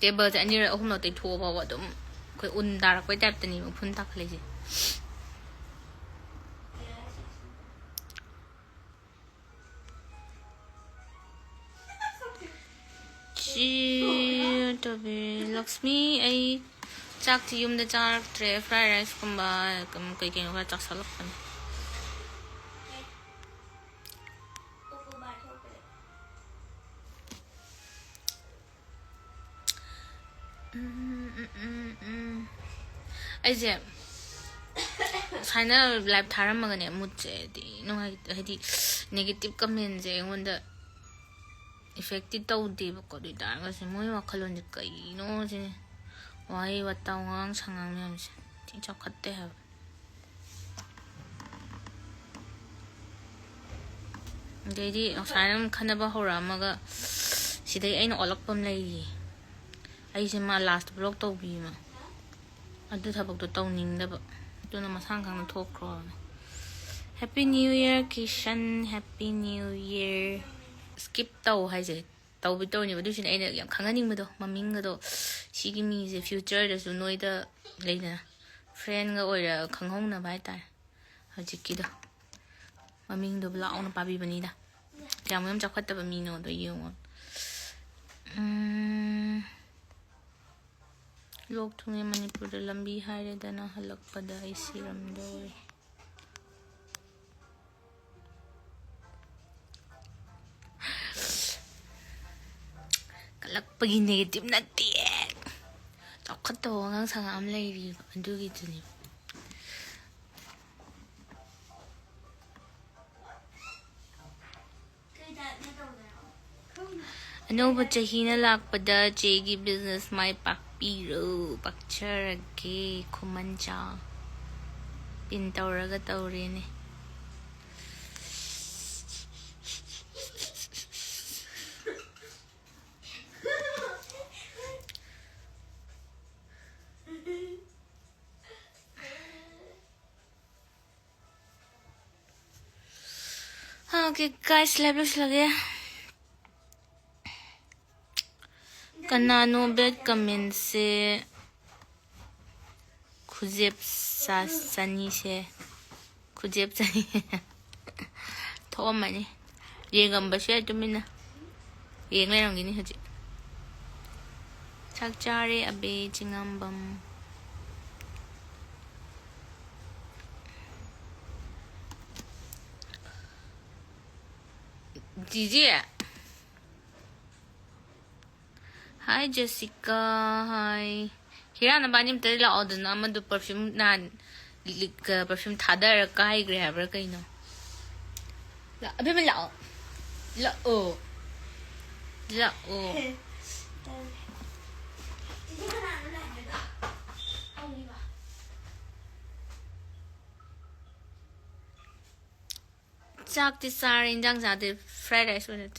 ꯇꯦꯕꯜꯁꯦ ꯑꯅꯤꯔꯛ ꯑꯍꯨꯝꯂꯛ ꯇꯩꯊꯣꯛꯑ ꯐꯥꯎꯕ ꯑꯗꯨꯝ ꯑꯩꯈꯣꯏ ꯎꯟ ꯇꯥꯔꯛꯄꯩ ꯇꯥꯏꯞꯇꯅꯦꯕ ꯎꯐꯨꯟ ꯇꯥꯈꯠꯂꯤꯁꯦ ꯂꯛꯁꯃꯤ ꯑꯩ ꯆꯥꯛꯇꯤ ꯌꯨꯝꯗ ꯆꯥꯔꯛꯇ꯭ꯔꯦ ꯐ꯭ꯔꯥꯏ ꯔꯥꯏꯁꯀꯨꯝꯕ ꯀꯩ ꯀꯩꯅꯣ ꯈꯔ ꯆꯥꯁꯜꯂꯛꯄꯅꯦ ꯑꯩꯁꯦ ꯁꯨꯃꯥꯏꯅ ꯂꯥꯏꯞ ꯊꯥꯔꯝꯃꯒꯅꯦ ꯃꯨꯠꯁꯦ ꯍꯥꯏꯗꯤ ꯅꯦꯒꯦꯇꯤꯞ ꯀꯃꯦꯟꯁꯦ ꯑꯩꯉꯣꯟꯗ ꯏꯐꯦꯛꯇꯤ ꯇꯧꯗꯦꯕꯀꯣ ꯑꯗꯨ ꯑꯣꯏꯇꯥꯔꯒꯁꯨ ꯃꯣꯏ ꯋꯥꯈꯜꯂꯣꯟꯁꯦ ꯀꯩꯅꯣ ꯁꯤꯅꯦ ꯋꯥꯍꯩ ꯋꯥꯇꯥ ꯋꯥꯉꯥꯡ ꯁꯉꯥꯡ ꯃꯌꯥꯝꯁꯦ ꯊꯤ ꯆꯥꯎꯈꯠꯇꯦ ꯍꯥꯏꯕ ꯑꯗꯩꯗꯤ ꯁꯨꯃꯥꯏꯅ ꯈꯟꯅꯕ ꯍꯧꯔꯛꯑꯝꯃꯒ ꯁꯤꯗꯩ ꯑꯩꯅ ꯑꯣꯜꯂꯛꯄ ꯑꯃ ꯂꯩꯔꯤ ꯑꯩꯁꯦ ꯃꯥ ꯂꯥꯁꯇ ꯕ꯭ꯂꯣꯛ ꯇꯧꯕꯤꯃ ꯑꯗꯨ ꯊꯕꯛꯇꯣ ꯇꯧꯅꯤꯡꯗꯕ ꯑꯗꯨꯅ ꯃꯁꯥ ꯈꯪꯅ ꯊꯣꯛꯈ꯭ꯔꯣꯅ ꯍꯦꯄꯤ ꯅ꯭ꯌꯨ ꯏꯌꯔ ꯀꯤꯁꯟ ꯍꯦꯄꯤ ꯅ꯭ꯌꯨ ꯏꯌꯔ 스킵 ꯇꯧ ꯍꯥꯏꯁꯦ ꯇꯧꯅꯦꯕ ꯑꯗꯨꯁꯤꯅ ꯑꯩꯅ ꯌꯥꯝ ꯈꯪꯍꯟꯅꯤꯡꯕꯗꯣ ꯃꯃꯤꯡꯒꯗꯣ ꯁꯤꯒꯤ ꯃꯤꯁꯦ ꯐ꯭ꯌꯨꯆꯔꯗꯁꯨ ꯅꯣꯏꯗ ꯂꯩꯗꯅ ꯐ꯭ꯔꯦꯟꯒ ꯑꯣꯏꯔ ꯈꯪꯍꯧꯅꯕ ꯍꯥꯏꯇꯥꯔꯦ ꯍꯧꯖꯤꯛꯀꯤꯗꯣ ꯃꯃꯤꯡꯗꯣ ꯂꯥꯎꯅ ꯄꯥꯕꯤꯕꯅꯤꯗ ꯀꯌꯥꯃꯨꯛ ꯌꯥꯝ ꯆꯥꯎꯈꯠꯇꯕ ꯃꯤꯅꯣꯗꯣ ꯌꯦꯡꯉꯣ ꯂꯣꯛ ꯊꯨꯡꯉꯦ ꯃꯅꯤꯄꯨꯔꯗ ꯂꯝꯕꯤ ꯍꯥꯏꯔꯦꯗꯅ ꯍꯜꯂꯛꯄꯗ ꯑꯩ ꯁꯤꯔꯝꯗꯣꯔꯦ ꯀꯜꯂꯛꯄꯒꯤ ꯅꯦꯒꯦꯇꯤꯞ ꯅꯠꯇꯦ ꯆꯥꯎꯈꯠꯇꯕ ꯋꯥꯉꯥꯡ ꯁꯉꯥꯡ ꯑꯃ ꯂꯩꯔꯤꯕ ꯑꯗꯨꯒꯤꯗꯨꯅꯦ ꯑꯅꯧꯕ ꯆꯍꯤꯅ ꯂꯥꯛꯄꯗ ꯆꯦꯒꯤ ꯕꯤꯖꯤꯅꯦꯁ ꯃꯥꯏ ꯄꯥꯛꯄꯤꯔꯣ ꯄꯥꯛꯆꯔꯒꯦ ꯈꯨꯃꯟꯆꯥ ꯄꯤꯟ ꯇꯧꯔꯒ ꯇꯧꯔꯦꯅꯦ Okay guys, live loislage. Kanano bed comment se khujep sani se khujep sani thomani yengamba se tumina yeng lerangini haji chak chare abe chingambam Gigi. Hi Jessica. Hi. Here na banim tari la odna amadu perfume na perfume thadar kai gre habra kaino. La abe me la o. La o. Chak ti sar injang jade fried rice with it.